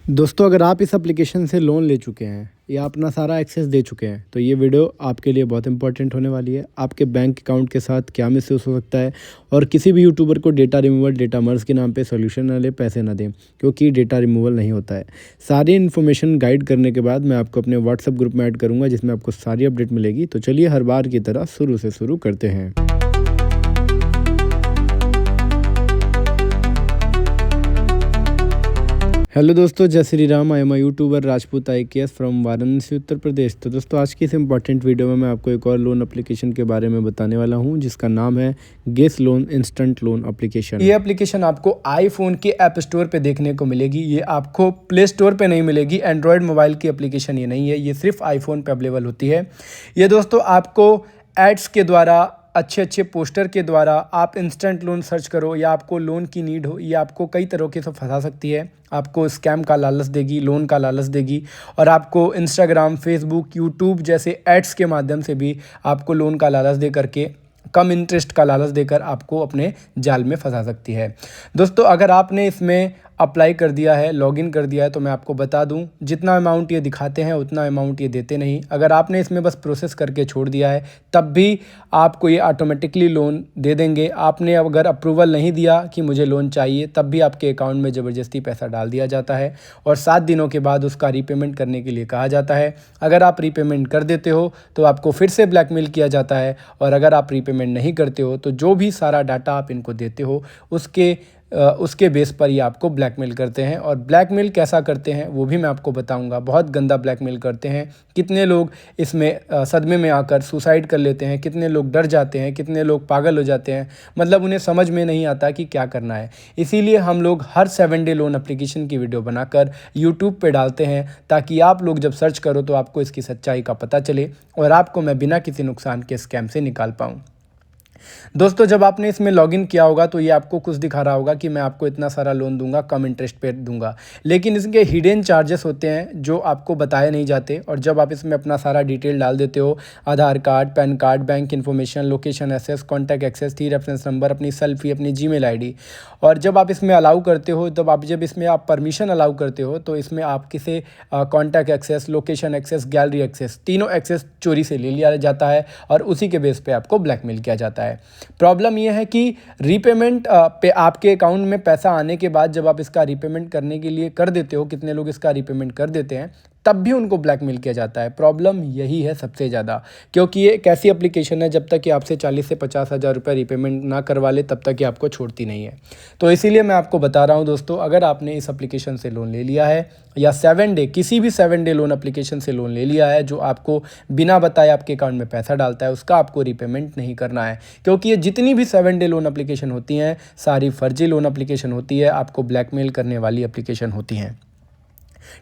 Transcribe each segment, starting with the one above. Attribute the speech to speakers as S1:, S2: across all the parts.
S1: दोस्तों, अगर आप इस एप्लीकेशन से लोन ले चुके हैं या अपना सारा एक्सेस दे चुके हैं तो ये वीडियो आपके लिए बहुत इंपॉर्टेंट होने वाली है। आपके बैंक अकाउंट के साथ क्या मिसयूज़ हो सकता है और किसी भी यूट्यूबर को डेटा रिमूवल, डेटा मर्ज के नाम पे सॉल्यूशन ना ले, पैसे ना दें, क्योंकि डेटा रिमूवल नहीं होता है। सारी इन्फॉर्मेशन गाइड करने के बाद मैं आपको अपने व्हाट्सएप ग्रुप में ऐड करूँगा, जिसमें आपको सारी अपडेट मिलेगी। तो चलिए हर बार की तरह शुरू से शुरू करते हैं। हेलो दोस्तों, जय Shri Ram. I am YouTuber Rajput IKS from Varanasi, Uttar Pradesh. तो दोस्तों, आज की इस इंपॉर्टेंट वीडियो में मैं आपको एक और लोन एप्लीकेशन के बारे में बताने वाला हूं, जिसका नाम है guess loan instant loan application. ये एप्लीकेशन आपको आईफोन के ऐप स्टोर पे देखने को मिलेगी। ये आपको प्ले स्टोर पे नहीं मिलेगी। एंड्रॉयड मोबाइल की एप्लीकेशन ये नहीं है, ये सिर्फ आईफोन पे अवेलेबल होती है। ये दोस्तों आपको एड्स के द्वारा, अच्छे अच्छे पोस्टर के द्वारा, आप इंस्टेंट लोन सर्च करो या आपको लोन की नीड हो, ये आपको कई तरीके से फंसा सकती है। आपको स्कैम का लालच देगी, लोन का लालच देगी, और आपको इंस्टाग्राम, फेसबुक, यूट्यूब जैसे एड्स के माध्यम से भी आपको लोन का लालच दे करके, कम इंटरेस्ट का लालच देकर आपको अपने जाल में फंसा सकती है। दोस्तों, अगर आपने इसमें अप्लाई कर दिया है, लॉगिन कर दिया है, तो मैं आपको बता दूं, जितना अमाउंट ये दिखाते हैं उतना अमाउंट ये देते नहीं। अगर आपने इसमें बस प्रोसेस करके छोड़ दिया है तब भी आपको ये ऑटोमेटिकली लोन दे देंगे। आपने अगर अप्रूवल नहीं दिया कि मुझे लोन चाहिए, तब भी आपके अकाउंट में ज़बरदस्ती पैसा डाल दिया जाता है और 7 दिनों के बाद उसका रीपेमेंट करने के लिए कहा जाता है। अगर आप रीपेमेंट कर देते हो तो आपको फिर से ब्लैकमेल किया जाता है, और अगर आप रीपेमेंट नहीं करते हो तो जो भी सारा डाटा आप इनको देते हो उसके बेस पर ये आपको ब्लैकमेल करते हैं। और ब्लैकमेल कैसा करते हैं वो भी मैं आपको बताऊंगा। बहुत गंदा ब्लैकमेल करते हैं। कितने लोग इसमें सदमे में आकर सुसाइड कर लेते हैं, कितने लोग डर जाते हैं, कितने लोग पागल हो जाते हैं, मतलब उन्हें समझ में नहीं आता कि क्या करना है। इसीलिए हम लोग हर 7 डे लोन एप्लीकेशन की वीडियो बनाकर यूट्यूब पे डालते हैं, ताकि आप लोग जब सर्च करो तो आपको इसकी सच्चाई का पता चले और आपको मैं बिना किसी नुकसान के स्कैम से निकाल पाऊँ। दोस्तों, जब आपने इसमें लॉगिन किया होगा तो ये आपको कुछ दिखा रहा होगा कि मैं आपको इतना सारा लोन दूंगा, कम इंटरेस्ट पे दूंगा, लेकिन इसके हिडन चार्जेस होते हैं जो आपको बताए नहीं जाते। और जब आप इसमें अपना सारा डिटेल डाल देते हो, Aadhaar card, PAN card, bank information, location access, contact access, 3 reference number, अपनी सेल्फी, अपनी जीमेल ID, और जब आप इसमें अलाउ करते हो, जब इसमें आप परमिशन अलाउ करते हो तो इसमें आप किसे contact access, location access, gallery access, तीनों एक्सेस चोरी से ले लिया जाता है और उसी के बेस पे आपको ब्लैकमेल किया जाता है। प्रॉब्लम यह है कि रीपेमेंट पे आपके अकाउंट में पैसा आने के बाद जब आप इसका रीपेमेंट करने के लिए कर देते हो, कितने लोग इसका रीपेमेंट कर देते हैं, तब भी उनको ब्लैकमेल किया जाता है। प्रॉब्लम यही है सबसे ज़्यादा, क्योंकि ये एक ऐसी एप्लीकेशन है, जब तक कि आपसे 40 से 50 हज़ार रुपये रीपेमेंट ना करवा ले तब तक ये आपको छोड़ती नहीं है। तो इसीलिए मैं आपको बता रहा हूँ दोस्तों, अगर आपने इस एप्लीकेशन से लोन ले लिया है या 7 डे किसी भी 7 डे लोन एप्लीकेशन से लोन ले लिया है, जो आपको बिना बताए आपके अकाउंट में पैसा डालता है, उसका आपको रीपेमेंट नहीं करना है। क्योंकि ये जितनी भी 7 डे लोन एप्लीकेशन होती हैं, सारी फर्जी लोन एप्लीकेशन होती है, आपको ब्लैकमेल करने वाली एप्लीकेशन होती हैं।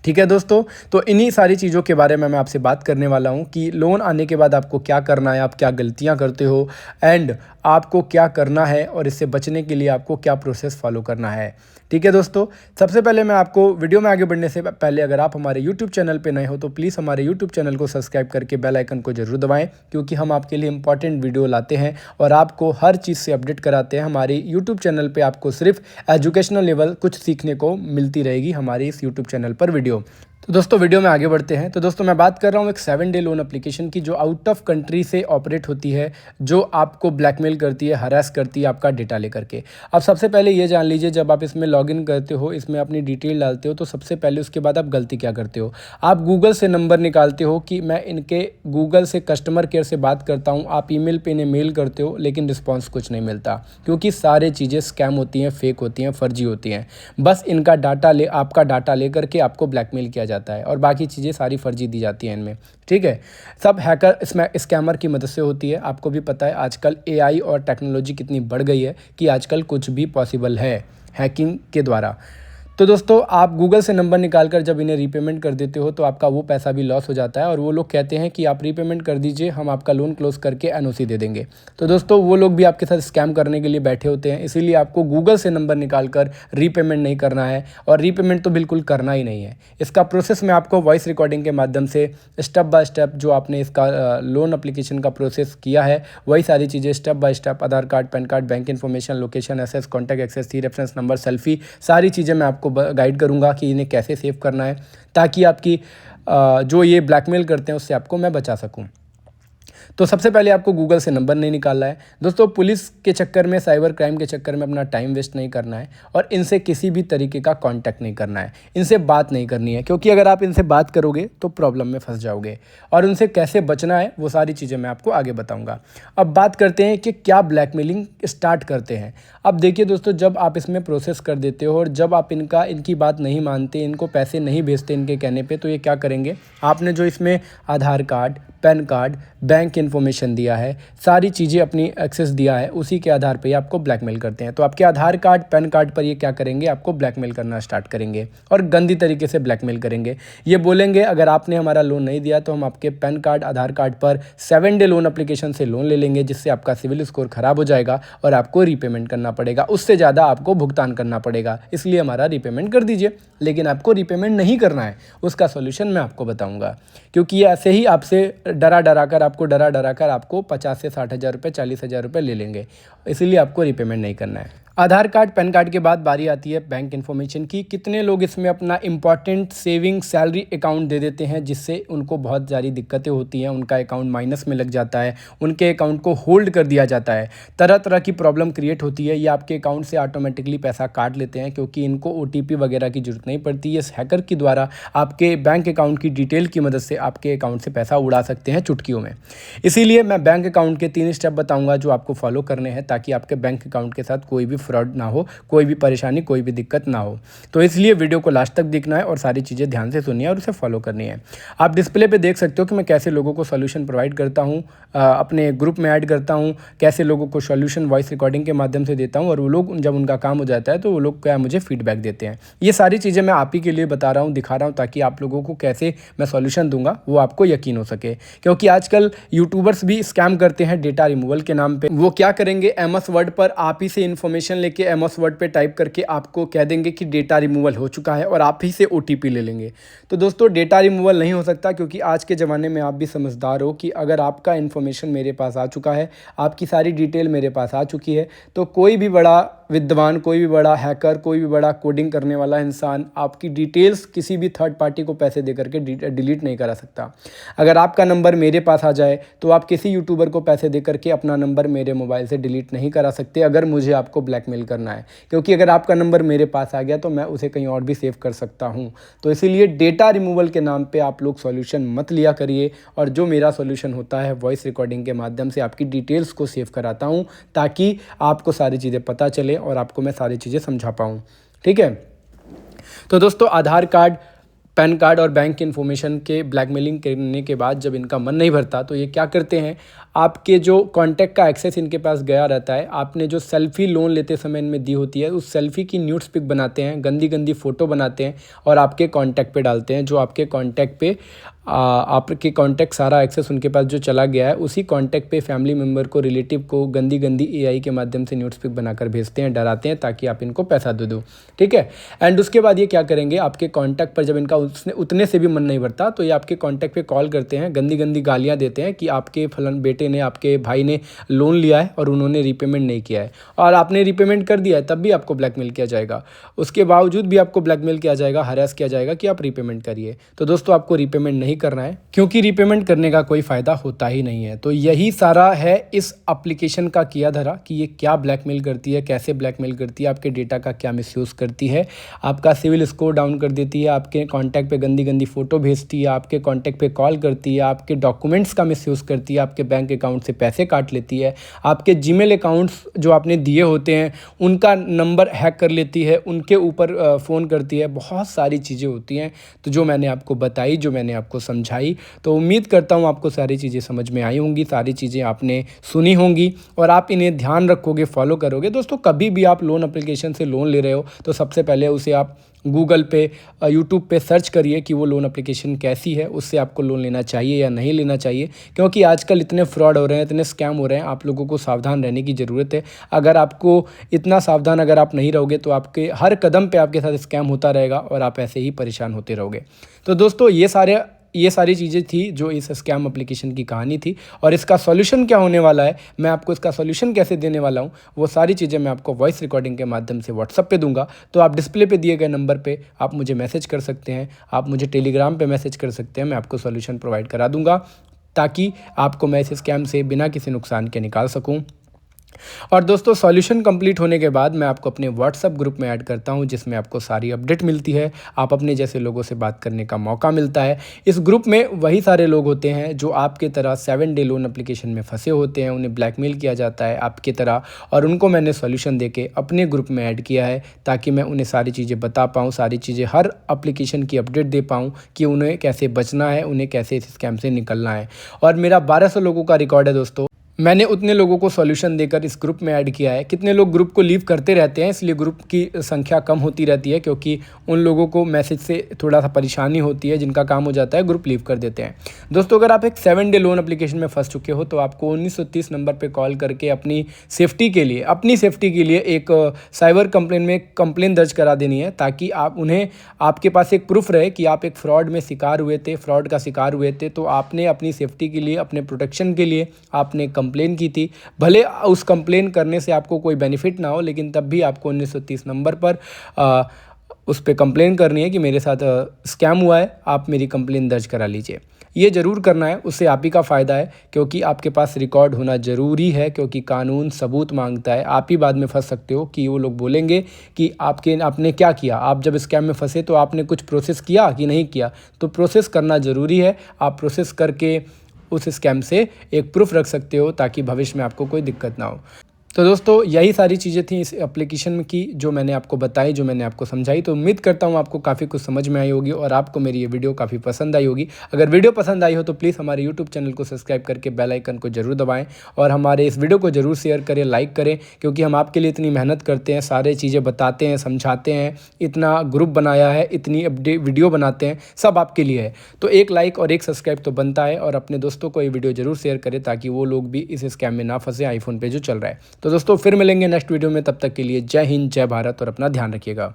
S1: ठीक है दोस्तों, तो इन्हीं सारी चीज़ों के बारे में मैं आपसे बात करने वाला हूं कि लोन आने के बाद आपको क्या करना है, आप क्या गलतियां करते हो, एंड आपको क्या करना है, और इससे बचने के लिए आपको क्या प्रोसेस फॉलो करना है। ठीक है दोस्तों, सबसे पहले मैं आपको वीडियो में आगे बढ़ने से पहले, अगर आप हमारे यूट्यूब चैनल पे नए हो तो प्लीज़ हमारे यूट्यूब चैनल को सब्सक्राइब करके बेल आइकन को जरूर दबाएं, क्योंकि हम आपके लिए इंपॉर्टेंट वीडियो लाते हैं और आपको हर चीज़ से अपडेट कराते हैं। हमारे यूट्यूब चैनल पे आपको सिर्फ एजुकेशनल लेवल कुछ सीखने को मिलती रहेगी हमारे इस यूट्यूब चैनल पर वीडियो। तो दोस्तों, वीडियो में आगे बढ़ते हैं। तो दोस्तों, मैं बात कर रहा हूँ एक 7 डे लोन एप्लीकेशन की, जो आउट ऑफ कंट्री से ऑपरेट होती है, जो आपको ब्लैकमेल करती है, हरास करती है आपका डेटा लेकर के। अब सबसे पहले ये जान लीजिए, जब आप इसमें लॉगिन करते हो, इसमें अपनी डिटेल डालते हो, तो सबसे पहले उसके बाद आप गलती क्या करते हो, आप गूगल से नंबर निकालते हो कि मैं इनके गूगल से कस्टमर केयर से बात करता हूँ। आप ईमेल पे इन्हें मेल करते हो, लेकिन रिस्पॉन्स कुछ नहीं मिलता, क्योंकि सारी चीज़ें स्कैम होती हैं, फेक होती हैं, फर्जी होती हैं। बस इनका आपका डाटा ले करके आपको ब्लैकमेल किया जाता है, और बाकी चीज़ें सारी फर्जी दी जाती हैं इनमें। ठीक है, सब हैकर स्कैमर की मदद से होती है। आपको भी पता है आजकल AI और टेक्नोलॉजी कितनी बढ़ गई है कि आजकल कुछ भी पॉसिबल है हैकिंग के द्वारा। तो दोस्तों, आप गूगल से नंबर निकाल कर जब इन्हें रीपेमेंट कर देते हो तो आपका वो पैसा भी लॉस हो जाता है, और वो लोग कहते हैं कि आप रीपेमेंट कर दीजिए, हम आपका लोन क्लोज करके NOC दे देंगे। तो दोस्तों, वो लोग भी आपके साथ स्कैम करने के लिए बैठे होते हैं। इसीलिए आपको गूगल से नंबर निकाल कर रीपेमेंट नहीं करना है, और रीपेमेंट तो बिल्कुल करना ही नहीं है। इसका प्रोसेस मैं आपको वॉइस रिकॉर्डिंग के माध्यम से स्टेप बाय स्टेप, जो आपने इसका लोन एप्लीकेशन का प्रोसेस किया है, वही सारी चीज़ें step by step, Aadhaar card, PAN card, bank information, location access, contact access, 3 reference number, selfie, सारी चीज़ें मैं आपको आपको गाइड करूँगा कि इन्हें कैसे सेव करना है, ताकि आपकी जो ये ब्लैकमेल करते हैं उससे आपको मैं बचा सकूँ। तो सबसे पहले आपको गूगल से नंबर नहीं निकालना है दोस्तों। पुलिस के चक्कर में, साइबर क्राइम के चक्कर में अपना टाइम वेस्ट नहीं करना है और इनसे किसी भी तरीके का कांटेक्ट नहीं करना है, इनसे बात नहीं करनी है, क्योंकि अगर आप इनसे बात करोगे तो प्रॉब्लम में फंस जाओगे। और उनसे कैसे बचना है वो सारी चीज़ें मैं आपको आगे बताऊँगा। अब बात करते हैं कि क्या ब्लैकमेलिंग स्टार्ट करते हैं। अब देखिए दोस्तों, जब आप इसमें प्रोसेस कर देते हो और जब आप इनकी बात नहीं मानते, इनको पैसे नहीं भेजते इनके कहने पे, तो ये क्या करेंगे, आपने जो इसमें Aadhaar card, PAN card, bank information दिया है, सारी चीज़ें अपनी एक्सेस दिया है, उसी के आधार पे ये आपको ब्लैकमेल करते हैं। तो आपके आधार कार्ड, पैन कार्ड पर ये क्या करेंगे, आपको ब्लैकमेल करना स्टार्ट करेंगे और गंदी तरीके से ब्लैकमेल करेंगे। ये बोलेंगे अगर आपने हमारा लोन नहीं दिया तो हम आपके पैन कार्ड, आधार कार्ड पर 7 डे लोन एप्लीकेशन से लोन ले लेंगे, जिससे आपका सिविल स्कोर खराब हो जाएगा और आपको रीपेमेंट करना पड़ेगा, उससे ज़्यादा आपको भुगतान करना पड़ेगा, इसलिए हमारा रीपेमेंट कर दीजिए। लेकिन आपको रीपेमेंट नहीं करना है, उसका सोल्यूशन मैं आपको बताऊँगा, क्योंकि ये ऐसे ही आपसे डरा डरा कर आपको 50 से 60 हज़ार रुपये, 40 हज़ार रुपये ले लेंगे, इसीलिए आपको रीपेमेंट नहीं करना है। आधार कार्ड, पैन कार्ड के बाद बारी आती है बैंक इन्फॉर्मेशन की। कितने लोग इसमें अपना इंपॉर्टेंट सेविंग सैलरी अकाउंट दे देते हैं, जिससे उनको बहुत सारी दिक्कतें होती हैं, उनका अकाउंट माइनस में लग जाता है, उनके अकाउंट को होल्ड कर दिया जाता है, तरह तरह की प्रॉब्लम क्रिएट होती है। ये आपके अकाउंट से ऑटोमेटिकली पैसा काट लेते हैं, क्योंकि इनको OTP वगैरह की जरूरत नहीं पड़ती। ये हैकर के द्वारा आपके बैंक अकाउंट की डिटेल की मदद से आपके अकाउंट से पैसा उड़ा सकते हैं चुटकियों में। इसीलिए मैं बैंक अकाउंट के 3 स्टेप बताऊँगा जो आपको फॉलो करने हैं, ताकि आपके बैंक अकाउंट के साथ कोई भी फ्रॉड ना हो, कोई भी परेशानी, कोई भी दिक्कत ना हो। तो इसलिए वीडियो को लास्ट तक देखना है और सारी चीज़ें ध्यान से सुनिए और उसे फॉलो करनी है। आप डिस्प्ले पे देख सकते हो कि मैं कैसे लोगों को सॉल्यूशन प्रोवाइड करता हूँ, अपने ग्रुप में ऐड करता हूँ, कैसे लोगों को सॉल्यूशन वॉइस रिकॉर्डिंग के माध्यम से देता हूँ, और वो लोग जब उनका काम हो जाता है तो वो लोग क्या मुझे फीडबैक देते हैं। ये सारी चीज़ें मैं आप ही के लिए बता रहा हूँ, दिखा रहा हूँ, ताकि आप लोगों को कैसे मैं सॉल्यूशन दूंगा वो आपको यकीन हो सके। क्योंकि आजकल यूट्यूबर्स भी स्कैम करते हैं डेटा रिमूवल के नाम पे। वो क्या करेंगे, MS वर्ड पर आप ही से इन्फॉर्मेशन लेके MS वर्ड पे टाइप करके आपको कह देंगे कि डेटा रिमूवल हो चुका है, और आप ही से OTP ले लेंगे। तो दोस्तों, डेटा रिमूवल नहीं हो सकता, क्योंकि आज के ज़माने में आप भी समझदार हो कि अगर आपका इन्फॉर्मेशन मेरे पास आ चुका है, आपकी सारी डिटेल मेरे पास आ चुकी है, तो कोई भी बड़ा विद्वान, कोई भी बड़ा हैकर, कोई भी बड़ा कोडिंग करने वाला इंसान आपकी डिटेल्स किसी भी थर्ड पार्टी को पैसे दे करके डिलीट नहीं करा सकता। अगर आपका नंबर मेरे पास आ जाए तो आप किसी यूट्यूबर को पैसे दे करके अपना नंबर मेरे मोबाइल से डिलीट नहीं करा सकते, अगर मुझे आपको ब्लैकमेल करना है। क्योंकि अगर आपका नंबर मेरे पास आ गया तो मैं उसे कहीं और भी सेव कर सकता हूँ। तो इसीलिए डेटा रिमूवल के नाम पे आप लोग सॉल्यूशन मत लिया करिए, और जो मेरा सॉल्यूशन होता है वॉइस रिकॉर्डिंग के माध्यम से आपकी डिटेल्स को सेव कराता हूँ, ताकि आपको सारी चीज़ें पता चले और आपको मैं सारी चीज़ें समझा पाऊँ। ठीक है। तो दोस्तों, आधार कार्ड, पैन कार्ड और बैंक इन्फॉर्मेशन के ब्लैकमेलिंग करने के बाद जब इनका मन नहीं भरता तो ये क्या करते हैं, आपके जो कॉन्टैक्ट का एक्सेस इनके पास गया रहता है, आपने जो सेल्फ़ी लोन लेते समय इनमें दी होती है, उस सेल्फ़ी की न्यूड्स पिक बनाते हैं, गंदी गंदी फ़ोटो बनाते हैं और आपके कॉन्टैक्ट पे डालते हैं। जो आपके कॉन्टैक्ट पे आपके कॉन्टैक्ट सारा एक्सेस उनके पास जो चला गया है, उसी कॉन्टैक्ट पे फैमिली मेम्बर को, रिलेटिव को गंदी गंदी AI के माध्यम से न्यूड्स पिक बनाकर भेजते हैं, डराते हैं, ताकि आप इनको पैसा दे दो। ठीक है। एंड उसके बाद ये क्या करेंगे, आपके कॉन्टैक्ट पर जब इनका उतने से भी मन नहीं भरता तो ये आपके कॉन्टैक्ट पे कॉल करते हैं, गंदी गंदी गालियाँ देते हैं कि आपके फलन बेटे ने, आपके भाई ने लोन लिया है और उन्होंने रीपेमेंट नहीं किया है, और आपने रीपेमेंट कर दिया है, तब भी आपको ब्लैकमेल किया जाएगा। उसके बावजूद भी आपको ब्लैकमेल किया जाएगा, हरास किया जाएगा कि आप रीपेमेंट करिए। तो दोस्तों, आपको रीपेमेंट नहीं करना है, क्योंकि रीपेमेंट करने का कोई फ़ायदा होता ही नहीं है। तो यही सारा है इस एप्लीकेशन का किया धरा, कि ये क्या ब्लैकमेल करती है, कैसे ब्लैकमेल करती है, आपके डेटा का क्या मिसयूज़ करती है, आपका सिविल स्कोर डाउन कर देती है, आपके कॉन्टैक्ट पे गंदी गंदी फ़ोटो भेजती है, आपके कॉन्टैक्ट पे कॉल करती है, आपके डॉक्यूमेंट्स का मिसयूज़ करती है, आपके बैंक अकाउंट से पैसे काट लेती है, आपके जीमेल अकाउंट्स जो आपने दिए होते हैं उनका नंबर हैक कर लेती है, उनके ऊपर फ़ोन करती है, बहुत सारी चीज़ें होती हैं। तो जो मैंने आपको बताई, जो मैंने आपको समझाई, तो उम्मीद करता हूँ आपको सारी चीज़ें समझ में आई होंगी, सारी चीज़ें आपने सुनी होंगी और आप इन्हें ध्यान रखोगे, फॉलो करोगे। दोस्तों, कभी भी आप लोन एप्लीकेशन से लोन ले रहे हो तो सबसे पहले उसे आप गूगल पे, यूट्यूब पे सर्च करिए कि वो लोन एप्लीकेशन कैसी है, उससे आपको लोन लेना चाहिए या नहीं लेना चाहिए। क्योंकि आजकल इतने फ्रॉड हो रहे हैं, इतने स्कैम हो रहे हैं, आप लोगों को सावधान रहने की ज़रूरत है। अगर आपको इतना सावधान अगर आप नहीं रहोगे तो आपके हर कदम पे आपके साथ स्कैम होता रहेगा और आप ऐसे ही परेशान होते रहोगे। तो दोस्तों, ये सारी चीज़ें थी जो इस स्कैम एप्लीकेशन की कहानी थी। और इसका सॉल्यूशन क्या होने वाला है, मैं आपको इसका सॉल्यूशन कैसे देने वाला हूँ, वो सारी चीज़ें मैं आपको वॉइस रिकॉर्डिंग के माध्यम से व्हाट्सएप पे दूंगा। तो आप डिस्प्ले पे दिए गए नंबर पे आप मुझे मैसेज कर सकते हैं, आप मुझे टेलीग्राम पे मैसेज कर सकते हैं, मैं आपको सॉल्यूशन प्रोवाइड करा दूंगा ताकि आपको मैं इस स्कैम से बिना किसी नुकसान के निकाल सकूं। और दोस्तों सॉल्यूशन कंप्लीट होने के बाद मैं आपको अपने व्हाट्सएप ग्रुप में ऐड करता हूं, जिसमें आपको सारी अपडेट मिलती है, आप अपने जैसे लोगों से बात करने का मौका मिलता है। इस ग्रुप में वही सारे लोग होते हैं जो आपके तरह 7 डे लोन एप्लीकेशन में फंसे होते हैं, उन्हें ब्लैकमेल किया जाता है आपकी तरह, और उनको मैंने सॉल्यूशन देके अपने ग्रुप में ऐड किया है ताकि मैं उन्हें सारी चीज़ें बता पाऊँ, सारी चीज़ें हर एप्लीकेशन की अपडेट दे पाऊँ कि उन्हें कैसे बचना है, उन्हें कैसे इस स्कैम से निकलना है। और मेरा 1200 लोगों का रिकॉर्ड है दोस्तों, मैंने उतने लोगों को सॉल्यूशन देकर इस ग्रुप में ऐड किया है। कितने लोग ग्रुप को लीव करते रहते हैं, इसलिए ग्रुप की संख्या कम होती रहती है, क्योंकि उन लोगों को मैसेज से थोड़ा सा परेशानी होती है, जिनका काम हो जाता है ग्रुप लीव कर देते हैं। दोस्तों अगर आप एक 7 डे लोन एप्लीकेशन में फंस चुके हो तो आपको 1930 नंबर पर कॉल करके अपनी सेफ्टी के लिए एक साइबर कंप्लेन में कंप्लेन दर्ज करा देनी है, ताकि उन्हें आपके पास एक प्रूफ रहे कि आप एक फ्रॉड में शिकार हुए थे, फ्रॉड का शिकार हुए थे, तो आपने अपनी सेफ्टी के लिए, अपने प्रोटेक्शन के लिए आपने कंप्लेन की थी। भले उस कंप्लेन करने से आपको कोई बेनिफिट ना हो, लेकिन तब भी आपको 1930 नंबर पर उस पर कंप्लेन करनी है कि मेरे साथ स्कैम हुआ है, आप मेरी कंप्लेन दर्ज करा लीजिए। ये ज़रूर करना है, उससे आप ही का फ़ायदा है, क्योंकि आपके पास रिकॉर्ड होना ज़रूरी है, क्योंकि कानून सबूत मांगता है। आप ही बाद में फंस सकते हो कि वो लोग बोलेंगे कि आपने क्या किया, आप जब स्कैम में फंसे तो आपने कुछ प्रोसेस किया कि नहीं किया। तो प्रोसेस करना ज़रूरी है, आप प्रोसेस करके उस स्कैम से एक प्रूफ रख सकते हो ताकि भविष्य में आपको कोई दिक्कत ना हो। तो दोस्तों यही सारी चीज़ें थी इस एप्लीकेशन में की, जो मैंने आपको बताई, जो मैंने आपको समझाई। तो उम्मीद करता हूँ आपको काफ़ी कुछ समझ में आई होगी और आपको मेरी ये वीडियो काफ़ी पसंद आई होगी। अगर वीडियो पसंद आई हो तो प्लीज़ हमारे यूट्यूब चैनल को सब्सक्राइब करके बेल आइकन को जरूर दबाएं और हमारे इस वीडियो को जरूर शेयर करें, लाइक करें, क्योंकि हम आपके लिए इतनी मेहनत करते हैं, सारे चीज़ें बताते हैं, समझाते हैं, इतना ग्रुप बनाया है, इतनी वीडियो बनाते हैं, सब आपके लिए है। तो एक लाइक और एक सब्सक्राइब तो बनता है, और अपने दोस्तों को ये वीडियो जरूर शेयर करें ताकि वो लोग भी इस स्कैम में ना फंसे आईफोन पे जो चल रहा है। तो दोस्तों फिर मिलेंगे नेक्स्ट वीडियो में, तब तक के लिए जय हिंद, जय भारत और अपना ध्यान रखिएगा।